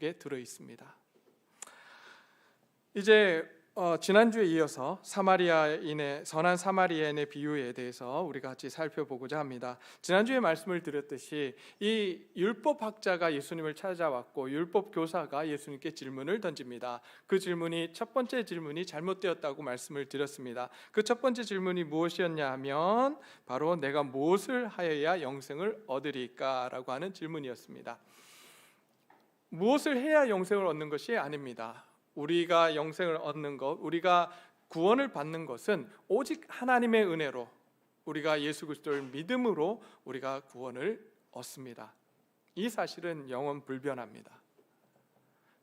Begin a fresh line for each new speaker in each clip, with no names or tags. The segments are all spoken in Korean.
속에 들어 있습니다. 이제 지난주에 이어서 선한 사마리아인의 비유에 대해서 우리가 같이 살펴보고자 합니다. 지난주에 말씀을 드렸듯이 이 율법학자가 예수님을 찾아왔고 율법 교사가 예수님께 질문을 던집니다. 그 질문이 첫 번째 질문이 잘못되었다고 말씀을 드렸습니다. 그 첫 번째 질문이 무엇이었냐 하면 바로 내가 무엇을 하여야 영생을 얻으리까? 라고 하는 질문이었습니다. 무엇을 해야 영생을 얻는 것이 아닙니다. 우리가 영생을 얻는 것, 우리가 구원을 받는 것은 오직 하나님의 은혜로, 우리가 예수 그리스도를 믿음으로 우리가 구원을 얻습니다. 이 사실은 영원 불변합니다.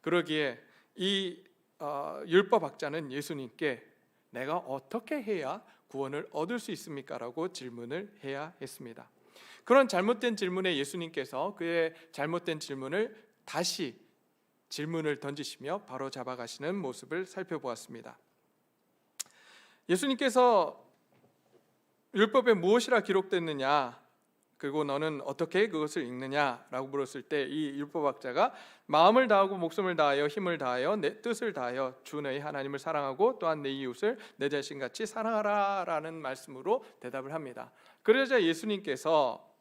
그러기에 이 율법학자는 예수님께 내가 어떻게 해야 구원을 얻을 수 있습니까? 라고 질문을 해야 했습니다. 그런 잘못된 질문에 예수님께서 그의 잘못된 질문을 다시 질문을 던지시며 바로 잡아가시는 모습을 살펴보았습니다. 예수님께서 율법에 무엇이라 기록됐느냐, 그리고 너는 어떻게 그것을 읽느냐라고 물었을 때 이 율법학자가 마음을 다하고 목숨을 다하여 힘을 다하여 내 뜻을 다하여 주 너희 하나님을 사랑하고 또한 내 이웃을 내 자신같이 사랑하라 라는 말씀으로 대답을 합니다. 그러자 예수님께서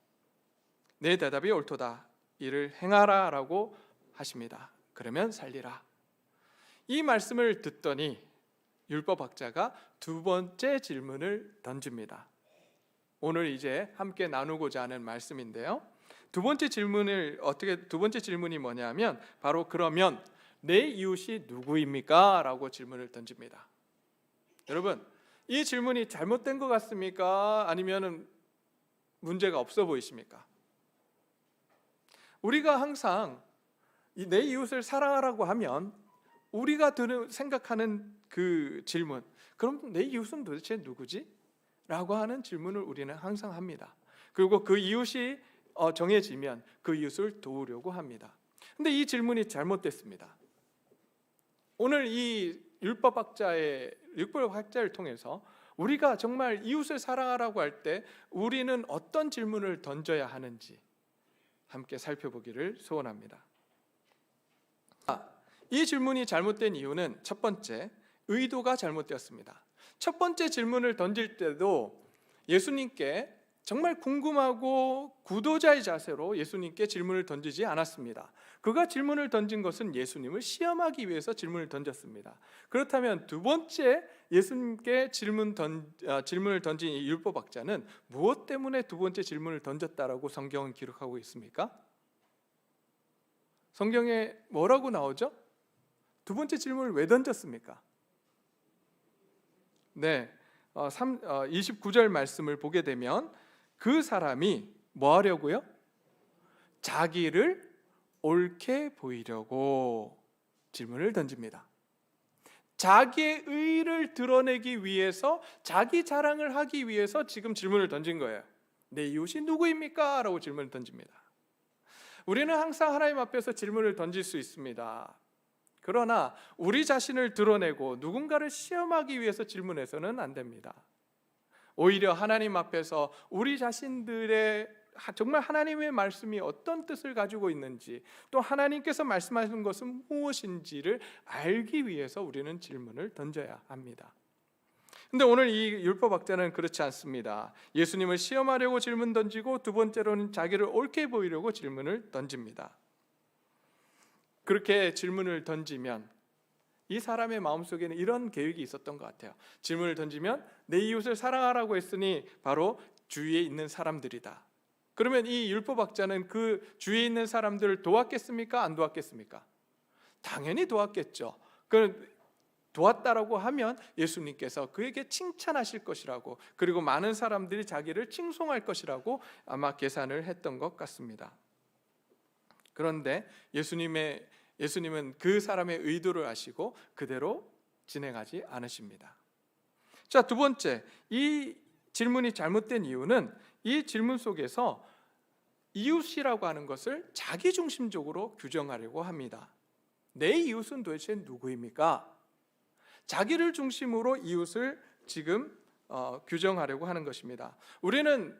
내 대답이 옳도다, 이를 행하라 라고 하십니다. 그러면 살리라. 이 말씀을 듣더니 율법학자가 두 번째 질문을 던집니다. 오늘 이제 함께 나누고자 하는 말씀인데요. 두 번째 질문이 뭐냐면 바로 그러면 내 이웃이 누구입니까? 라고 질문을 던집니다. 여러분, 이 질문이 잘못된 것 같습니까? 아니면 문제가 없어 보이십니까? 우리가 항상 내 이웃을 사랑하라고 하면 우리가 생각하는 그 질문, 그럼 내 이웃은 도대체 누구지? 라고 하는 질문을 우리는 항상 합니다. 그리고 그 이웃이 정해지면 그 이웃을 도우려고 합니다. 근데 이 질문이 잘못됐습니다. 오늘 이 율법학자를 통해서 우리가 정말 이웃을 사랑하라고 할 때 우리는 어떤 질문을 던져야 하는지 함께 살펴보기를 소원합니다. 이 질문이 잘못된 이유는 첫 번째, 의도가 잘못되었습니다. 첫 번째 질문을 던질 때도 예수님께 정말 궁금하고 구도자의 자세로 예수님께 질문을 던지지 않았습니다. 그가 질문을 던진 것은 예수님을 시험하기 위해서 질문을 던졌습니다. 그렇다면 두 번째 예수님께 질문을 던진 이 율법학자는 무엇 때문에 두 번째 질문을 던졌다라고 성경은 기록하고 있습니까? 성경에 뭐라고 나오죠? 두 번째 질문을 왜 던졌습니까? 네, 29절 말씀을 보게 되면 그 사람이 뭐 하려고요? 자기를 옳게 보이려고 질문을 던집니다. 자기의 의를 드러내기 위해서, 자기 자랑을 하기 위해서 지금 질문을 던진 거예요. 내 이웃이 누구입니까? 라고 질문을 던집니다. 우리는 항상 하나님 앞에서 질문을 던질 수 있습니다. 그러나 우리 자신을 드러내고 누군가를 시험하기 위해서 질문해서는 안 됩니다. 오히려 하나님 앞에서 우리 자신들의 정말 하나님의 말씀이 어떤 뜻을 가지고 있는지, 또 하나님께서 말씀하신 것은 무엇인지를 알기 위해서 우리는 질문을 던져야 합니다. 근데 오늘 이 율법학자는 그렇지 않습니다. 예수님을 시험하려고 질문 던지고 두 번째로는 자기를 옳게 보이려고 질문을 던집니다. 그렇게 질문을 던지면 이 사람의 마음속에는 이런 계획이 있었던 것 같아요. 질문을 던지면 내 이웃을 사랑하라고 했으니 바로 주위에 있는 사람들이다. 그러면 이 율법학자는 그 주위에 있는 사람들을 도왔겠습니까? 안 도왔겠습니까? 당연히 도왔겠죠. 도왔다라고 하면 예수님께서 그에게 칭찬하실 것이라고, 그리고 많은 사람들이 자기를 칭송할 것이라고 아마 계산을 했던 것 같습니다. 그런데 예수님은 그 사람의 의도를 아시고 그대로 진행하지 않으십니다. 자, 두 번째, 이 질문이 잘못된 이유는 이 질문 속에서 이웃이라고 하는 것을 자기중심적으로 규정하려고 합니다. 내 이웃은 도대체 누구입니까? 자기를 중심으로 이웃을 지금 규정하려고 하는 것입니다. 우리는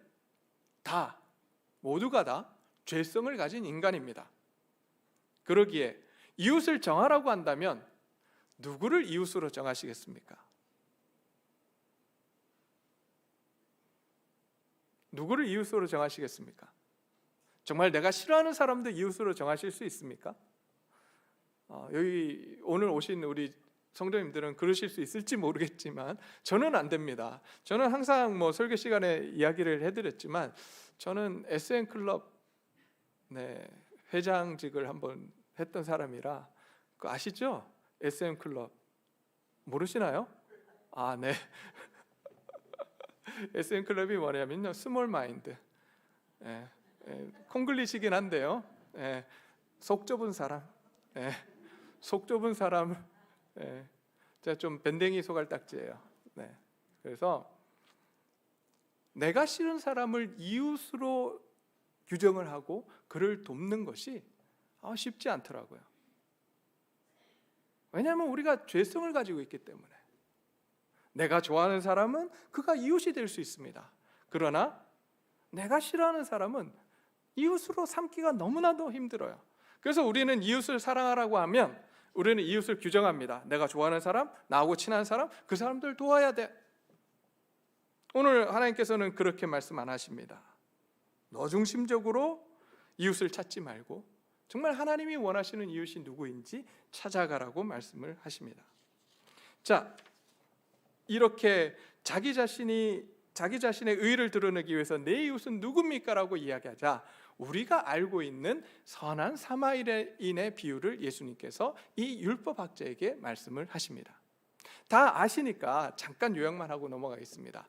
모두가 다 죄성을 가진 인간입니다. 그러기에 이웃을 정하라고 한다면 누구를 이웃으로 정하시겠습니까? 누구를 이웃으로 정하시겠습니까? 정말 내가 싫어하는 사람도 이웃으로 정하실 수 있습니까? 여기 오늘 오신 우리 성도님들은 그러실 수 있을지 모르겠지만 저는 안 됩니다. 저는 항상 설교 시간에 이야기를 해드렸지만 저는 SN클럽 회장직을 한번 했던 사람이라 그거 아시죠? SN클럽 모르시나요? 네. SN클럽이 뭐냐면요, 스몰 마인드, 콩글리시긴 한데요, 속 좁은 사람, 속 좁은 사람을, 제가 좀 밴댕이 소갈딱지예요. 그래서 내가 싫은 사람을 이웃으로 규정을 하고 그를 돕는 것이 쉽지 않더라고요. 왜냐하면 우리가 죄성을 가지고 있기 때문에. 내가 좋아하는 사람은 그가 이웃이 될 수 있습니다. 그러나 내가 싫어하는 사람은 이웃으로 삼기가 너무나도 힘들어요. 그래서 우리는 이웃을 사랑하라고 하면 우리는 이웃을 규정합니다. 내가 좋아하는 사람, 나하고 친한 사람, 그 사람들 도와야 돼. 오늘 하나님께서는 그렇게 말씀 안 하십니다. 너 중심적으로 이웃을 찾지 말고 정말 하나님이 원하시는 이웃이 누구인지 찾아가라고 말씀을 하십니다. 자, 이렇게 자기 자신의 의의를 드러내기 위해서 내 이웃은 누굽니까? 라고 이야기하자 우리가 알고 있는 선한 사마리아인의 비유를 예수님께서 이 율법학자에게 말씀을 하십니다. 다 아시니까 잠깐 요약만 하고 넘어가겠습니다.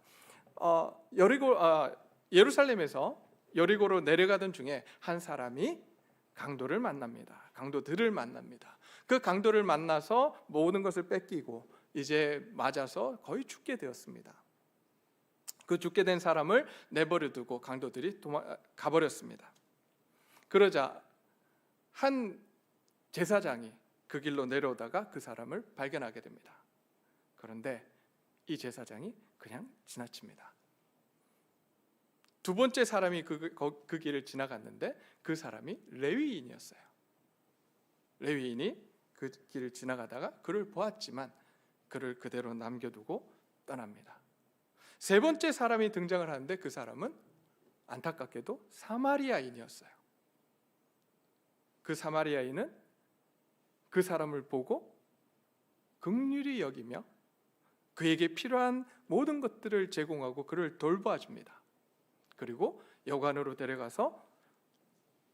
예루살렘에서 여리고로 내려가던 중에 한 사람이 강도들을 만납니다. 그 강도를 만나서 모든 것을 뺏기고 이제 맞아서 거의 죽게 되었습니다. 그 죽게 된 사람을 내버려 두고 강도들이 가버렸습니다. 그러자 한 제사장이 그 길로 내려오다가 그 사람을 발견하게 됩니다. 그런데 이 제사장이 그냥 지나칩니다. 두 번째 사람이 그 길을 지나갔는데 그 사람이 레위인이었어요. 레위인이 그 길을 지나가다가 그를 보았지만 그를 그대로 남겨두고 떠납니다. 세 번째 사람이 등장을 하는데 그 사람은 안타깝게도 사마리아인이었어요. 그 사마리아인은 그 사람을 보고 긍휼히 여기며 그에게 필요한 모든 것들을 제공하고 그를 돌봐줍니다. 그리고 여관으로 데려가서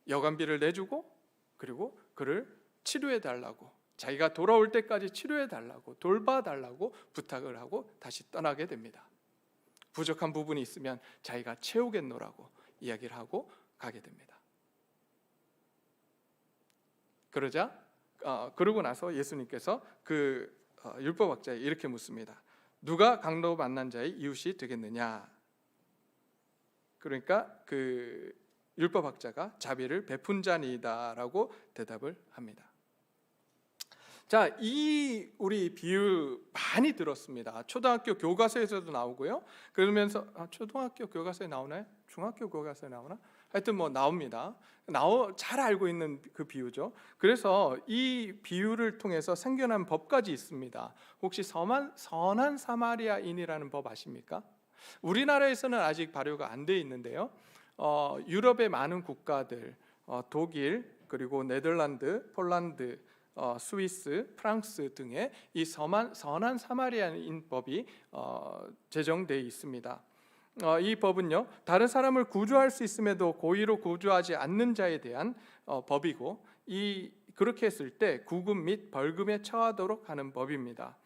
여관비를 내주고 그리고 그를 치료해달라고, 자기가 돌아올 때까지 치료해달라고, 돌봐달라고 부탁을 하고 다시 떠나게 됩니다. 부족한 부분이 있으면 자기가 채우겠노라고 이야기를 하고 가게 됩니다. 그러고 나서 예수님께서 그 율법학자에 이렇게 묻습니다. 누가 강도 만난 자의 이웃이 되겠느냐? 그러니까 그 율법학자가 자비를 베푼 자니이다라고 대답을 합니다. 자, 이 우리 비유 많이 들었습니다. 초등학교 교과서에서도 나오고요. 그러면서 초등학교 교과서에 나오나요? 중학교 교과서에 나오나? 하여튼 나옵니다. 잘 알고 있는 그 비유죠. 그래서 이 비유를 통해서 생겨난 법까지 있습니다. 혹시 선한 사마리아인이라는 법 아십니까? 우리나라에서는 아직 발효가 안 돼 있는데요. 유럽의 많은 국가들, 독일, 그리고 네덜란드, 폴란드, 스위스, 프랑스 등의 이 선한 사마리아인 법이 제정되어 있습니다. 이 법은요, 다른 사람을 구조할 수 있음에도 고의로 구조하지 않는 자에 대한 법이고, 그렇게 했을 때 구금 및 벌금에 처하도록 하는 법입니다.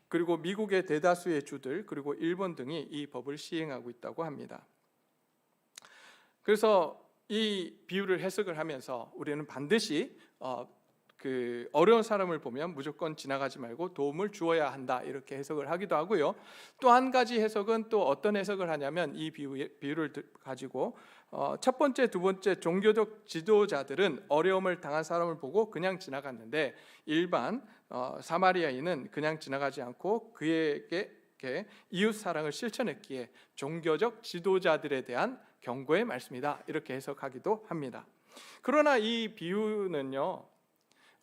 그리고 미국의 대다수의 주들 그리고 일본 등이 이 법을 시행하고 있다고 합니다. 그래서 이 비유를 해석을 하면서 우리는 반드시 그 어려운 사람을 보면 무조건 지나가지 말고 도움을 주어야 한다, 이렇게 해석을 하기도 하고요. 또 한 가지 해석은 또 어떤 해석을 하냐면 이 비유를 가지고 첫 번째, 두 번째 종교적 지도자들은 어려움을 당한 사람을 보고 그냥 지나갔는데 일반 사마리아인은 그냥 지나가지 않고 그에게 이웃 사랑을 실천했기에 종교적 지도자들에 대한 경고의 말씀이다, 이렇게 해석하기도 합니다. 그러나 이 비유는요,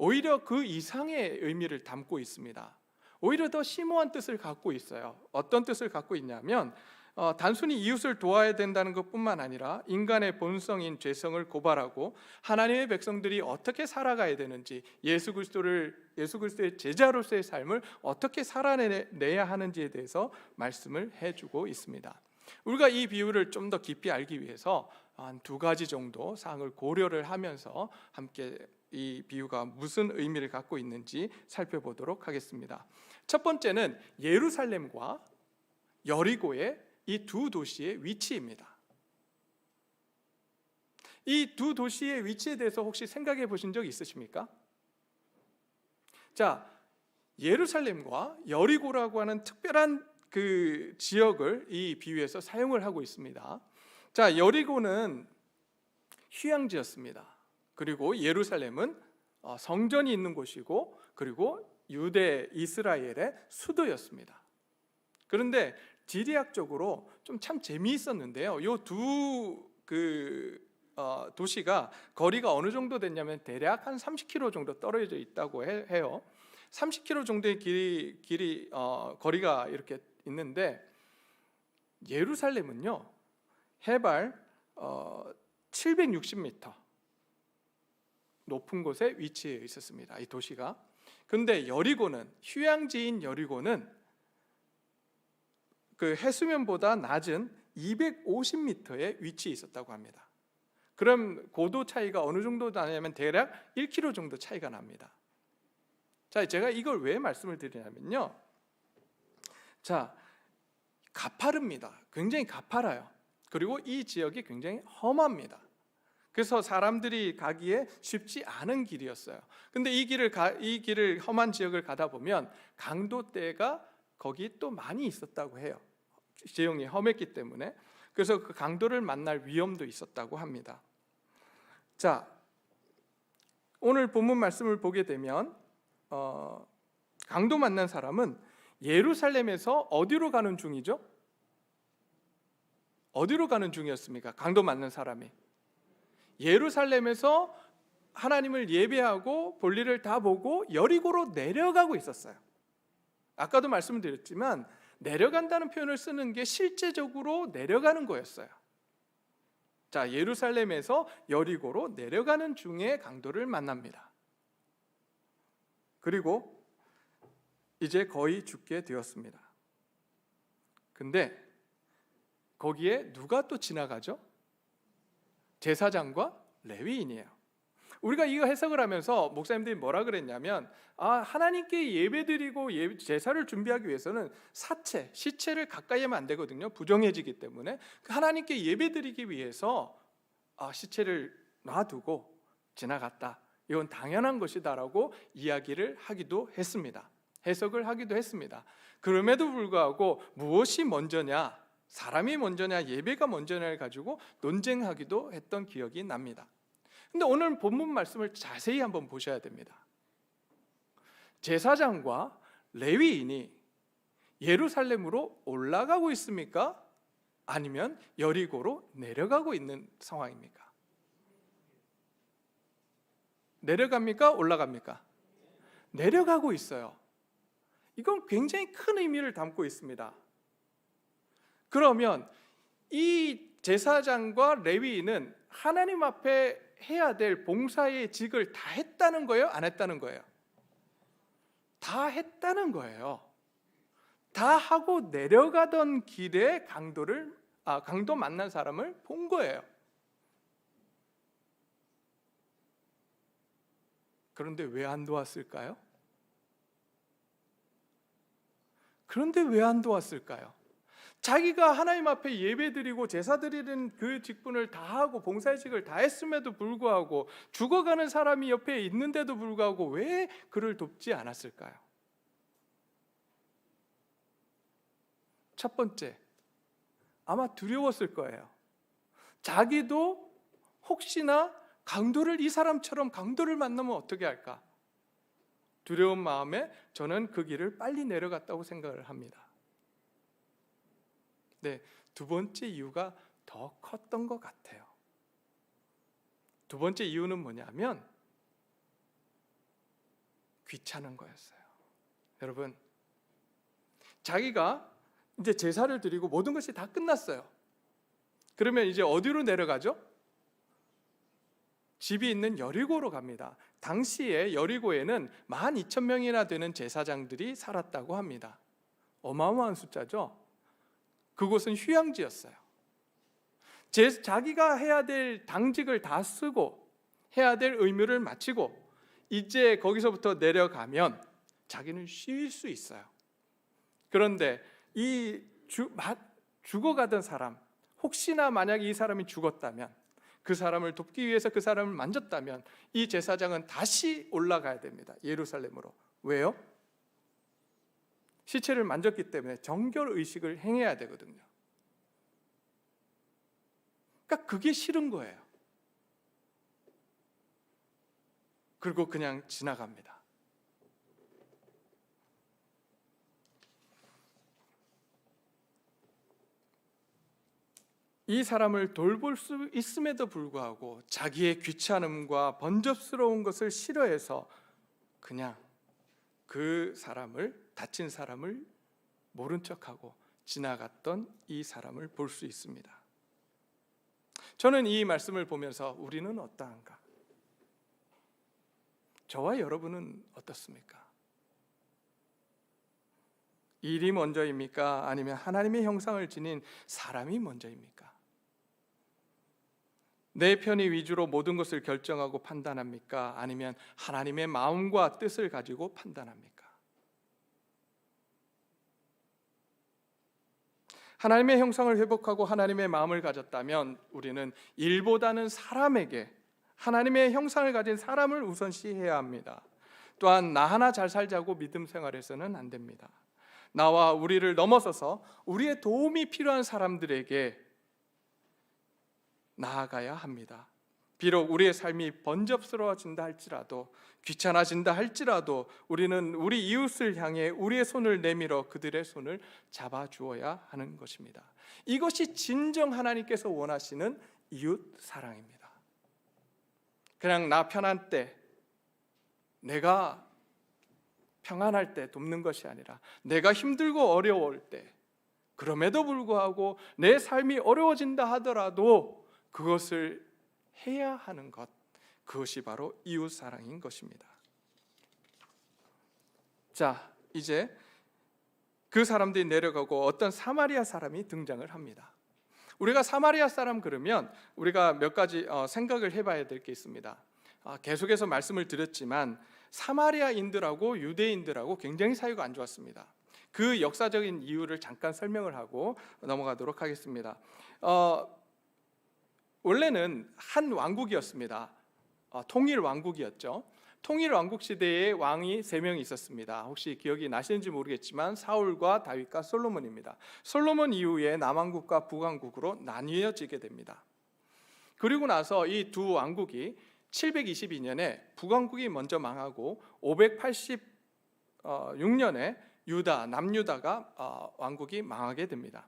오히려 그 이상의 의미를 담고 있습니다. 오히려 더 심오한 뜻을 갖고 있어요. 어떤 뜻을 갖고 있냐면 단순히 이웃을 도와야 된다는 것뿐만 아니라 인간의 본성인 죄성을 고발하고 하나님의 백성들이 어떻게 살아가야 되는지, 예수 그리스도의 제자로서의 삶을 어떻게 살아내야 하는지에 대해서 말씀을 해주고 있습니다. 우리가 이 비유를 좀 더 깊이 알기 위해서 한 두 가지 정도 사항을 고려를 하면서 함께 이 비유가 무슨 의미를 갖고 있는지 살펴보도록 하겠습니다. 첫 번째는 예루살렘과 여리고의 이 두 도시의 위치입니다. 이 두 도시의 위치에 대해서 혹시 생각해 보신 적 있으십니까? 자, 예루살렘과 여리고라고 하는 특별한 그 지역을 이 비유에서 사용을 하고 있습니다. 자, 여리고는 휴양지였습니다. 그리고 예루살렘은 성전이 있는 곳이고, 그리고 유대 이스라엘의 수도였습니다. 그런데 지리학적으로 좀 참 재미있었는데요. 이 두 도시가 거리가 어느 정도 됐냐면 대략 한 30km 정도 떨어져 있다고 해요. 30km 정도의 거리가 이렇게 있는데, 예루살렘은요 해발 760m 높은 곳에 위치해 있었습니다. 이 도시가. 그런데 여리고는, 휴양지인 여리고는 그 해수면보다 낮은 250m에 위치해 있었다고 합니다. 그럼 고도 차이가 어느 정도 나냐면 대략 1km 정도 차이가 납니다. 자, 제가 이걸 왜 말씀을 드리냐면요, 자, 가파릅니다. 굉장히 가파라요. 그리고 이 지역이 굉장히 험합니다. 그래서 사람들이 가기에 쉽지 않은 길이었어요. 근데 이 길을 험한 지역을 가다 보면 강도떼가 거기 또 많이 있었다고 해요. 지형이 험했기 때문에. 그래서 그 강도를 만날 위험도 있었다고 합니다. 자, 오늘 본문 말씀을 보게 되면 강도 만난 사람은 예루살렘에서 어디로 가는 중이죠? 어디로 가는 중이었습니까? 강도 만난 사람이 예루살렘에서 하나님을 예배하고 볼일을 다 보고 여리고로 내려가고 있었어요. 아까도 말씀을 드렸지만 내려간다는 표현을 쓰는 게 실제적으로 내려가는 거였어요. 자, 예루살렘에서 여리고로 내려가는 중에 강도를 만납니다. 그리고 이제 거의 죽게 되었습니다. 근데 거기에 누가 또 지나가죠? 제사장과 레위인이에요. 우리가 이거 해석을 하면서 목사님들이 뭐라 그랬냐면, 하나님께 예배드리고 제사를 준비하기 위해서는 시체를 가까이 하면 안 되거든요. 부정해지기 때문에. 하나님께 예배드리기 위해서 시체를 놔두고 지나갔다. 이건 당연한 것이다라고 이야기를 하기도 했습니다. 해석을 하기도 했습니다. 그럼에도 불구하고 무엇이 먼저냐, 사람이 먼저냐, 예배가 먼저냐를 가지고 논쟁하기도 했던 기억이 납니다. 근데 오늘 본문 말씀을 자세히 한번 보셔야 됩니다. 제사장과 레위인이 예루살렘으로 올라가고 있습니까? 아니면 여리고로 내려가고 있는 상황입니까? 내려갑니까? 올라갑니까? 내려가고 있어요. 이건 굉장히 큰 의미를 담고 있습니다. 그러면 이 제사장과 레위인은 하나님 앞에 해야 될 봉사의 직을 다 했다는 거예요? 안 했다는 거예요? 다 했다는 거예요. 다 하고 내려가던 길에 강도 만난 사람을 본 거예요. 그런데 왜 안 도왔을까요? 그런데 왜 안 도왔을까요? 자기가 하나님 앞에 예배드리고 제사드리는 그 직분을 다 하고 봉사의직을 다 했음에도 불구하고 죽어가는 사람이 옆에 있는데도 불구하고 왜 그를 돕지 않았을까요? 첫 번째, 아마 두려웠을 거예요. 자기도 혹시나 이 사람처럼 강도를 만나면 어떻게 할까? 두려운 마음에 저는 그 길을 빨리 내려갔다고 생각을 합니다. 네, 두 번째 이유가 더 컸던 것 같아요. 두 번째 이유는 뭐냐면 귀찮은 거였어요. 여러분, 자기가 이제 제사를 드리고 모든 것이 다 끝났어요. 그러면 이제 어디로 내려가죠? 집이 있는 여리고로 갑니다. 당시에 여리고에는 12,000명이나 되는 제사장들이 살았다고 합니다. 어마어마한 숫자죠. 그곳은 휴양지였어요. 자기가 해야 될 당직을 다 쓰고 해야 될 의무를 마치고 이제 거기서부터 내려가면 자기는 쉴 수 있어요. 그런데 이 죽어가던 사람, 혹시나 만약 이 사람이 죽었다면, 그 사람을 돕기 위해서 그 사람을 만졌다면 이 제사장은 다시 올라가야 됩니다. 예루살렘으로. 왜요? 시체를 만졌기 때문에 정결의식을 행해야 되거든요. 그러니까 그게 싫은 거예요. 그리고 그냥 지나갑니다. 이 사람을 돌볼 수 있음에도 불구하고 자기의 귀찮음과 번잡스러운 것을 싫어해서 그냥 그 사람을, 다친 사람을 모른 척하고 지나갔던 이 사람을 볼 수 있습니다. 저는 이 말씀을 보면서 우리는 어떠한가? 저와 여러분은 어떻습니까? 일이 먼저입니까? 아니면 하나님의 형상을 지닌 사람이 먼저입니까? 내 편의 위주로 모든 것을 결정하고 판단합니까? 아니면 하나님의 마음과 뜻을 가지고 판단합니까? 하나님의 형상을 회복하고 하나님의 마음을 가졌다면 우리는 일보다는 사람에게, 하나님의 형상을 가진 사람을 우선시해야 합니다. 또한 나 하나 잘 살자고 믿음 생활해서는 안 됩니다. 나와 우리를 넘어서서 우리의 도움이 필요한 사람들에게 나아가야 합니다. 비록 우리의 삶이 번잡스러워진다 할지라도, 귀찮아진다 할지라도 우리는 우리 이웃을 향해 우리의 손을 내밀어 그들의 손을 잡아주어야 하는 것입니다. 이것이 진정 하나님께서 원하시는 이웃 사랑입니다. 그냥 나 편한 때, 내가 평안할 때 돕는 것이 아니라 내가 힘들고 어려울 때, 그럼에도 불구하고 내 삶이 어려워진다 하더라도 그것을 해야 하는 것, 그것이 바로 이웃 사랑인 것입니다. 자, 이제 그 사람들이 내려가고 어떤 사마리아 사람이 등장을 합니다. 우리가 사마리아 사람 그러면 우리가 몇 가지 생각을 해봐야 될 게 있습니다. 계속해서 말씀을 드렸지만 사마리아인들하고 유대인들하고 굉장히 사이가 안 좋았습니다. 그 역사적인 이유를 잠깐 설명을 하고 넘어가도록 하겠습니다. 원래는 한 왕국이었습니다. 통일 왕국이었죠. 통일 왕국 시대에 왕이 3명이 있었습니다. 혹시 기억이 나시는지 모르겠지만 사울과 다윗과 솔로몬입니다. 솔로몬 이후에 남왕국과 북왕국으로 나뉘어지게 됩니다. 그리고 나서 이 두 왕국이 722년에 북왕국이 먼저 망하고 586년에 남유다가 왕국이 망하게 됩니다.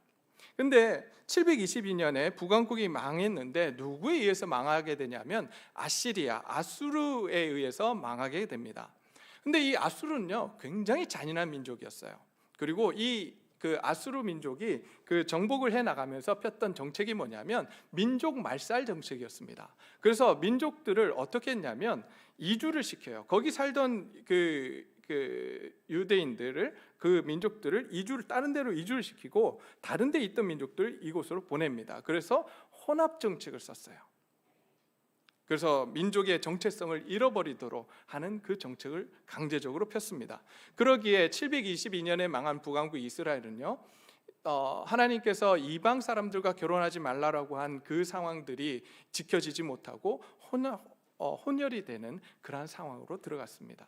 근데 722년에 북왕국이 망했는데 누구에 의해서 망하게 되냐면 아수르에 의해서 망하게 됩니다. 근데 이 아수르는요 굉장히 잔인한 민족이었어요. 그리고 그 아수르 민족이 그 정복을 해 나가면서 폈던 정책이 뭐냐면 민족 말살 정책이었습니다. 그래서 민족들을 어떻게 했냐면 이주를 시켜요. 거기 살던 그 유대인들을, 그 민족들을 다른 데로 이주를 시키고 다른 데 있던 민족들 이곳으로 보냅니다. 그래서 혼합 정책을 썼어요. 그래서 민족의 정체성을 잃어버리도록 하는 그 정책을 강제적으로 폈습니다. 그러기에 722년에 망한 북왕국 이스라엘은요, 하나님께서 이방 사람들과 결혼하지 말라라고 한 그 상황들이 지켜지지 못하고 혼혈이 되는 그러한 상황으로 들어갔습니다.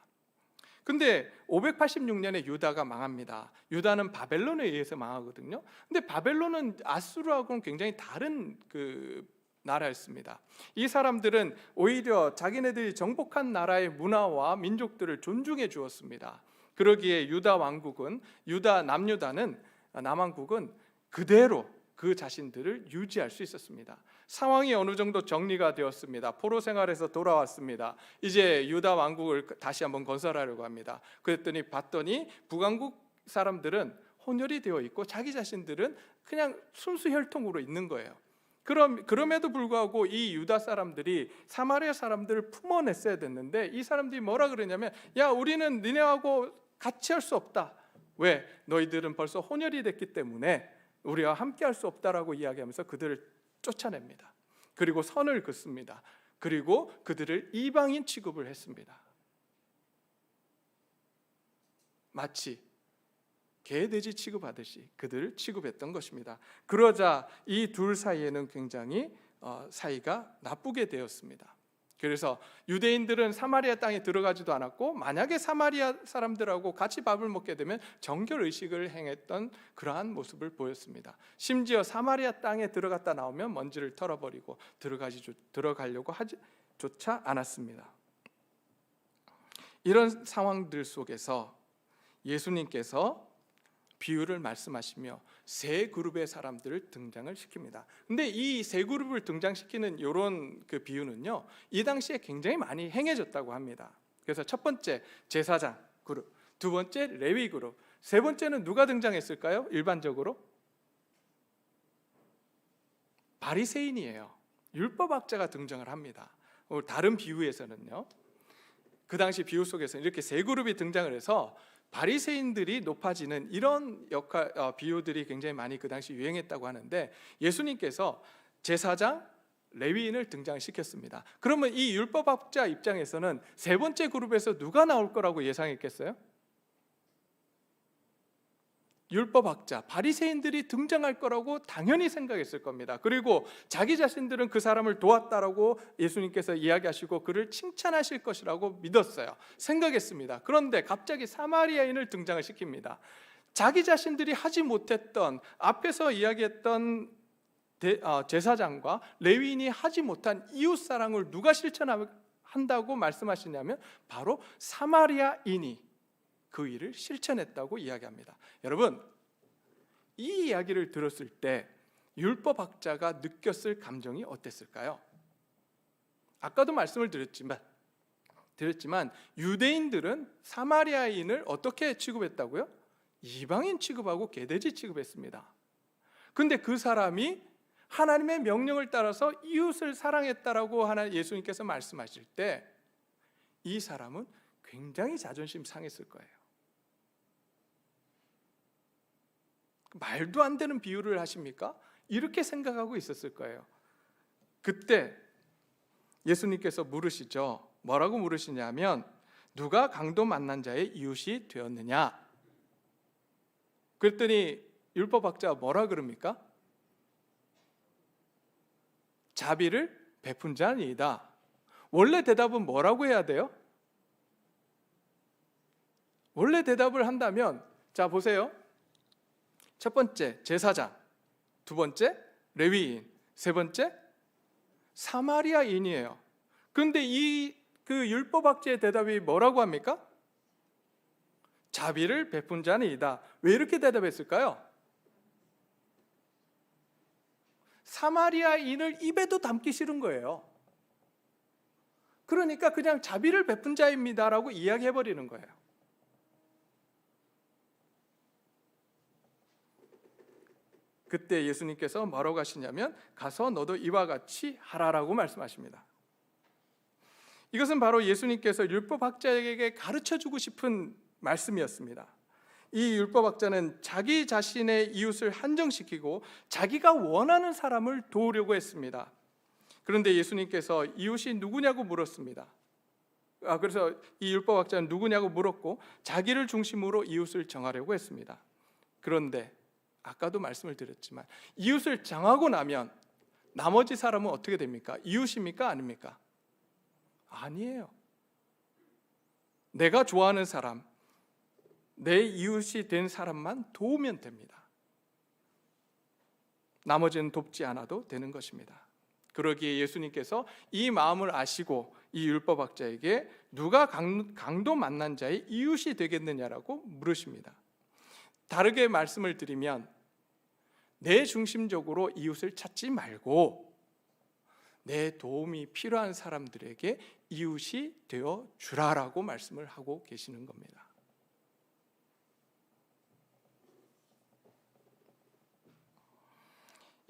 근데 586년에 유다가 망합니다. 유다는 바벨론에 의해서 망하거든요. 근데 바벨론은 아수르하고는 굉장히 다른 그 나라였습니다. 이 사람들은 오히려 자기네들이 정복한 나라의 문화와 민족들을 존중해 주었습니다. 그러기에 남유다는 남왕국은 그대로 그 자신들을 유지할 수 있었습니다. 상황이 어느 정도 정리가 되었습니다. 포로 생활에서 돌아왔습니다. 이제 유다 왕국을 다시 한번 건설하려고 합니다. 그랬더니 봤더니 북왕국 사람들은 혼혈이 되어 있고 자기 자신들은 그냥 순수 혈통으로 있는 거예요. 그럼에도 불구하고 이 유다 사람들이 사마리아 사람들을 품어냈어야 됐는데 이 사람들이 뭐라 그러냐면, 야, 우리는 니네하고 같이 할 수 없다. 왜? 너희들은 벌써 혼혈이 됐기 때문에 우리와 함께 할 수 없다라고 이야기하면서 그들을 쫓아냅니다. 그리고 선을 긋습니다. 그리고 그들을 이방인 취급을 했습니다. 마치 개돼지 취급하듯이 그들을 취급했던 것입니다. 그러자 이 둘 사이에는 굉장히 사이가 나쁘게 되었습니다. 그래서 유대인들은 사마리아 땅에 들어가지도 않았고, 만약에 사마리아 사람들하고 같이 밥을 먹게 되면 정결의식을 행했던 그러한 모습을 보였습니다. 심지어 사마리아 땅에 들어갔다 나오면 먼지를 털어버리고 들어가려고 하지조차 않았습니다. 이런 상황들 속에서 예수님께서 비유를 말씀하시며 세 그룹의 사람들을 등장을 시킵니다. 근데 이 세 그룹을 등장시키는 이런 그 비유는요, 이 당시에 굉장히 많이 행해졌다고 합니다. 그래서 첫 번째 제사장 그룹, 두 번째 레위 그룹, 세 번째는 누가 등장했을까요? 일반적으로 바리새인이에요. 율법학자가 등장을 합니다. 다른 비유에서는요, 그 당시 비유 속에서 이렇게 세 그룹이 등장을 해서 바리새인들이 높아지는 이런 비유들이 굉장히 많이 그 당시 유행했다고 하는데, 예수님께서 제사장, 레위인을 등장시켰습니다. 그러면 이 율법학자 입장에서는 세 번째 그룹에서 누가 나올 거라고 예상했겠어요? 율법학자, 바리새인들이 등장할 거라고 당연히 생각했을 겁니다. 그리고 자기 자신들은 그 사람을 도왔다라고 예수님께서 이야기하시고 그를 칭찬하실 것이라고 믿었어요. 생각했습니다. 그런데 갑자기 사마리아인을 등장을 시킵니다. 자기 자신들이 하지 못했던, 앞에서 이야기했던 제사장과 레위인이 하지 못한 이웃사랑을 누가 실천한다고 말씀하시냐면 바로 사마리아인이 그 일을 실천했다고 이야기합니다. 여러분, 이 이야기를 들었을 때 율법학자가 느꼈을 감정이 어땠을까요? 아까도 말씀을 드렸지만 유대인들은 사마리아인을 어떻게 취급했다고요? 이방인 취급하고 개돼지 취급했습니다. 근데 그 사람이 하나님의 명령을 따라서 이웃을 사랑했다라고 예수님께서 말씀하실 때 이 사람은 굉장히 자존심 상했을 거예요. 말도 안 되는 비유를 하십니까? 이렇게 생각하고 있었을 거예요. 그때 예수님께서 물으시죠. 뭐라고 물으시냐면, 누가 강도 만난 자의 이웃이 되었느냐? 그랬더니 율법학자가 뭐라 그럽니까? 자비를 베푼 자니이다. 원래 대답은 뭐라고 해야 돼요? 원래 대답을 한다면, 자 보세요. 첫 번째 제사장, 두 번째 레위인, 세 번째 사마리아인이에요. 그런데 그 율법학자의 대답이 뭐라고 합니까? 자비를 베푼 자니이다. 왜 이렇게 대답했을까요? 사마리아인을 입에도 담기 싫은 거예요. 그러니까 그냥 자비를 베푼 자입니다라고 이야기해버리는 거예요. 그때 예수님께서 뭐라고 하시냐면, 가서 너도 이와 같이 하라라고 말씀하십니다. 이것은 바로 예수님께서 율법학자에게 가르쳐주고 싶은 말씀이었습니다. 이 율법학자는 자기 자신의 이웃을 한정시키고 자기가 원하는 사람을 도우려고 했습니다. 그런데 예수님께서 이웃이 누구냐고 물었습니다. 그래서 이 율법학자는 누구냐고 물었고 자기를 중심으로 이웃을 정하려고 했습니다. 그런데 아까도 말씀을 드렸지만 이웃을 정하고 나면 나머지 사람은 어떻게 됩니까? 이웃입니까? 아닙니까? 아니에요. 내가 좋아하는 사람, 내 이웃이 된 사람만 도우면 됩니다. 나머지는 돕지 않아도 되는 것입니다. 그러기에 예수님께서 이 마음을 아시고 이 율법학자에게 누가 강도 만난 자의 이웃이 되겠느냐라고 물으십니다. 다르게 말씀을 드리면, 내 중심적으로 이웃을 찾지 말고 내 도움이 필요한 사람들에게 이웃이 되어 주라라고 말씀을 하고 계시는 겁니다.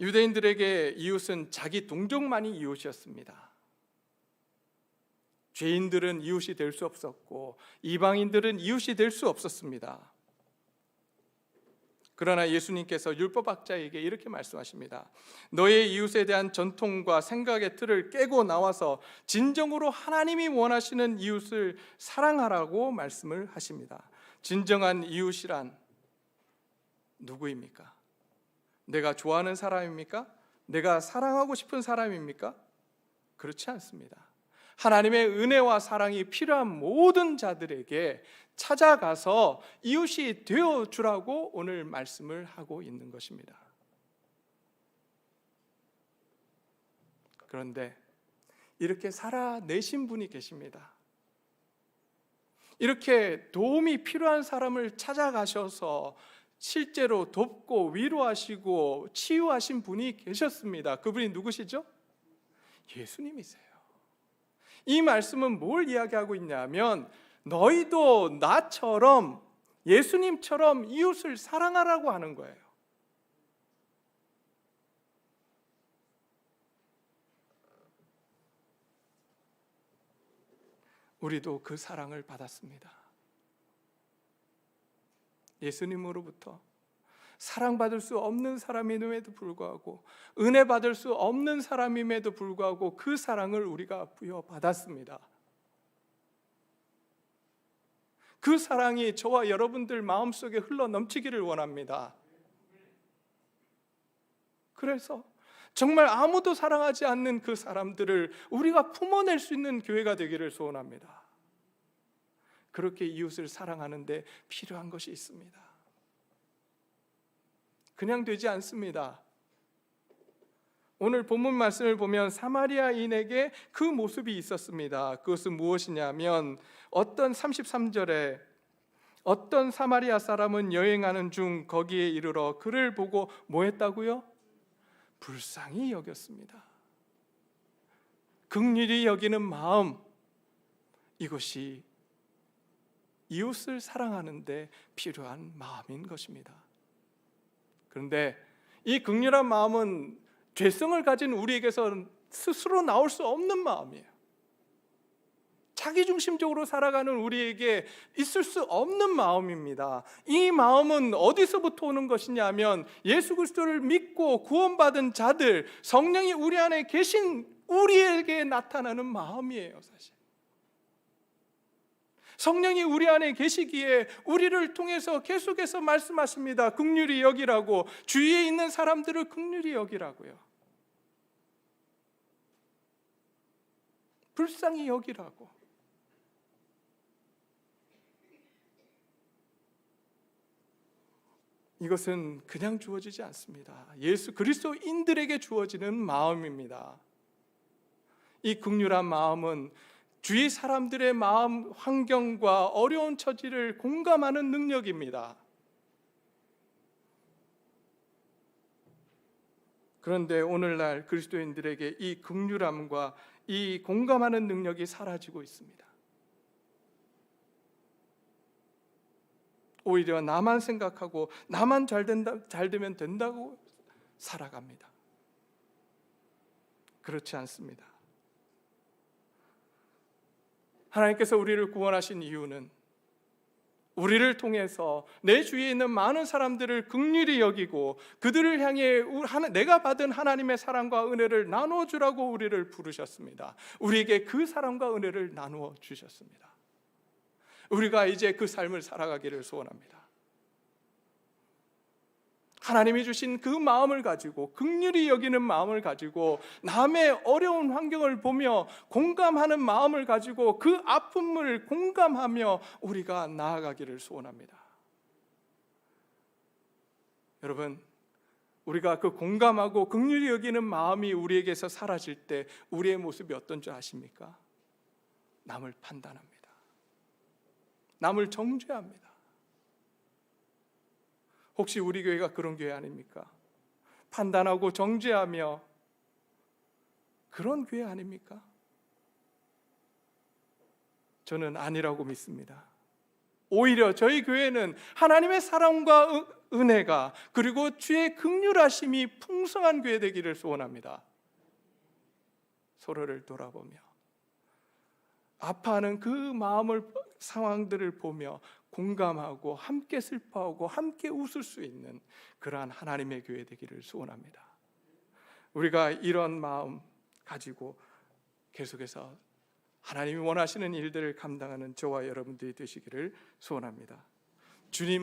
유대인들에게 이웃은 자기 동족만이 이웃이었습니다. 죄인들은 이웃이 될 수 없었고 이방인들은 이웃이 될 수 없었습니다. 그러나 예수님께서 율법학자에게 이렇게 말씀하십니다. 너의 이웃에 대한 전통과 생각의 틀을 깨고 나와서 진정으로 하나님이 원하시는 이웃을 사랑하라고 말씀을 하십니다. 진정한 이웃이란 누구입니까? 내가 좋아하는 사람입니까? 내가 사랑하고 싶은 사람입니까? 그렇지 않습니다. 하나님의 은혜와 사랑이 필요한 모든 자들에게 찾아가서 이웃이 되어주라고 오늘 말씀을 하고 있는 것입니다. 그런데 이렇게 살아내신 분이 계십니다. 이렇게 도움이 필요한 사람을 찾아가셔서 실제로 돕고 위로하시고 치유하신 분이 계셨습니다. 그분이 누구시죠? 예수님이세요. 이 말씀은 뭘 이야기하고 있냐면 너희도 나처럼 예수님처럼 이웃을 사랑하라고 하는 거예요. 우리도 그 사랑을 받았습니다. 예수님으로부터 사랑받을 수 없는 사람임에도 불구하고 은혜 받을 수 없는 사람임에도 불구하고 그 사랑을 우리가 부여받았습니다. 그 사랑이 저와 여러분들 마음속에 흘러 넘치기를 원합니다. 그래서 정말 아무도 사랑하지 않는 그 사람들을 우리가 품어낼 수 있는 교회가 되기를 소원합니다. 그렇게 이웃을 사랑하는데 필요한 것이 있습니다. 그냥 되지 않습니다. 오늘 본문 말씀을 보면 사마리아인에게 그 모습이 있었습니다. 그것은 무엇이냐면 33절에 어떤 사마리아 사람은 여행하는 중 거기에 이르러 그를 보고 뭐 했다고요? 불쌍히 여겼습니다. 긍휼히 여기는 마음, 이것이 이웃을 사랑하는데 필요한 마음인 것입니다. 그런데 이 긍휼한 마음은 죄성을 가진 우리에게서 스스로 나올 수 없는 마음이에요. 자기중심적으로 살아가는 우리에게 있을 수 없는 마음입니다. 이 마음은 어디서부터 오는 것이냐면 예수 그리스도를 믿고 구원받은 자들, 성령이 우리 안에 계신 우리에게 나타나는 마음이에요. 사실 성령이 우리 안에 계시기에 우리를 통해서 계속해서 말씀하십니다. 긍휼히 여기라고, 주위에 있는 사람들을 긍휼히 여기라고요. 불쌍히 여기라고. 이것은 그냥 주어지지 않습니다. 예수 그리스도인들에게 주어지는 마음입니다. 이 긍휼한 마음은 주위 사람들의 마음 환경과 어려운 처지를 공감하는 능력입니다. 그런데 오늘날 그리스도인들에게 이 긍휼함과 이 공감하는 능력이 사라지고 있습니다. 오히려 나만 생각하고 나만 잘 되면 된다고 살아갑니다. 그렇지 않습니다. 하나님께서 우리를 구원하신 이유는 우리를 통해서 내 주위에 있는 많은 사람들을 긍휼히 여기고 그들을 향해 내가 받은 하나님의 사랑과 은혜를 나누어 주라고 우리를 부르셨습니다. 우리에게 그 사랑과 은혜를 나누어 주셨습니다. 우리가 이제 그 삶을 살아가기를 소원합니다. 하나님이 주신 그 마음을 가지고, 긍휼히 여기는 마음을 가지고, 남의 어려운 환경을 보며 공감하는 마음을 가지고 그 아픔을 공감하며 우리가 나아가기를 소원합니다. 여러분, 우리가 그 공감하고 긍휼히 여기는 마음이 우리에게서 사라질 때 우리의 모습이 어떤 줄 아십니까? 남을 판단합니다. 남을 정죄합니다. 혹시 우리 교회가 그런 교회 아닙니까? 판단하고 정죄하며 그런 교회 아닙니까? 저는 아니라고 믿습니다. 오히려 저희 교회는 하나님의 사랑과 은혜가 그리고 주의 긍휼하심이 풍성한 교회 되기를 소원합니다. 서로를 돌아보며 아파하는 그 마음을 상황들을 보며 공감하고 함께 슬퍼하고 함께 웃을 수 있는 그러한 하나님의 교회 되기를 소원합니다. 우리가 이런 마음 가지고 계속해서 하나님이 원하시는 일들을 감당하는 저와 여러분들이 되시기를 소원합니다. 주님